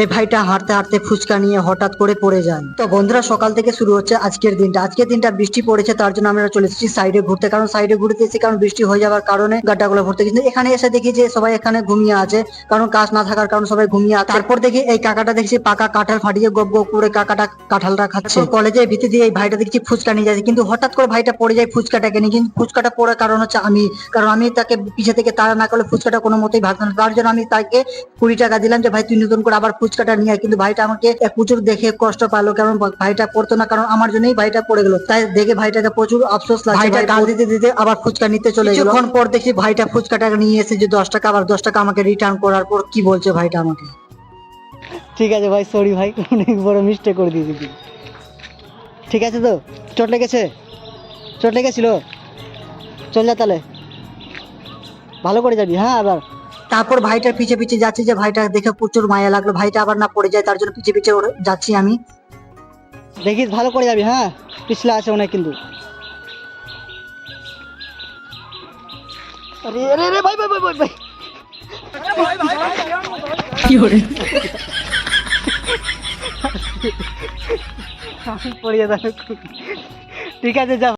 এই ভাইটা হাঁটতে হাঁটতে ফুচকা নিয়ে হঠাৎ করে পড়ে যায়। তো বন্ধুরা, সকাল থেকে শুরু হচ্ছে আজকের দিনটা বৃষ্টি পড়েছে, তার জন্য আমরা চলে এসেছি সাইডে ঘুরতে। কারণ সাইডে ঘুরতে এসেছি কারণ বৃষ্টি হয়ে যাওয়ার কারণে গাড্ডাগুলো ভরতে, কিন্তু এখানে এসে দেখি যে সবাই এখানে ঘুমিয়ে আছে, কারণ কাজ না থাকার কারণে সবাই ঘুমিয়ে আছে। তারপর দেখি এই কাকাটা দেখছি পাকা কাঁঠাল ফাটিয়ে গপ গপ করে কাকাটা কাঁঠালটা খাচ্ছে। কলেজের ভিতর দিয়ে এই ভাইটা দেখছি ফুচকা নিয়ে যাচ্ছে, কিন্তু হঠাৎ করে ভাইটা পড়ে যায় ফুচকাটাকে নিয়ে। কিন্তু ফুচকাটা পড়ার কারণ হচ্ছে কারণ আমি তাকে পিছে থেকে তাড়া না করলে ফুচকাটা কোনো মতেই ভাগতো না। তার জন্য আমি তাকে 20 টাকা দিলাম যে ভাই তুই নতুন করে আবার ফুচকাটা নিয়ে আয়। কিন্তু ভাইটা আমাকে এক প্রচুর দেখে কষ্ট পালো, কারণ ভাইটা পড়তো না, কারণ আমার জন্যই ভাইটা পড়ে গেল। তাই দেখে ভাইটাকে প্রচুর আফসোস লাগছে। ভাইটা গাল দিতে দিতে আবার ফুচকা নিতে চলে গেল। কিছুক্ষণ পর দেখি ভাইটা ফুচকাটা নিয়ে এসে যে 10 টাকা, আবার 10 টাকা আমাকে রিটার্ন করার পর কি বলছে ভাইটা আমাকে, ঠিক আছে ভাই, সরি ভাই, অনেক বড় মিস্টেক করে দিয়েছি। ঠিক আছে তো? চোট লেগেছিল? চল যা তাহলে, ভালো করে যাবি। হ্যাঁ, আবার তারপর ভাইটার পিছে পিছে যাচ্ছি, যে ভাইটা দেখে প্রচুর মায়া লাগলো, ভাইটা আবার না পড়ে যায়, তার জন্য পিছে পিছে যাচ্ছি আমি। দেখিস ভালো করে যাবি। হ্যাঁ, পিছলা আছে অনেক কিন্তু। আরে আরে আরে ভাই ভাই ভাই ভাই ভাই কি করে পড়িয়ে যাবে। ঠিক আছে, যা।